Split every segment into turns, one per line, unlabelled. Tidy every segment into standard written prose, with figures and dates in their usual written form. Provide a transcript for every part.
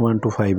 1 to 5۔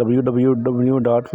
www.vinar.com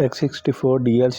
X64 DLC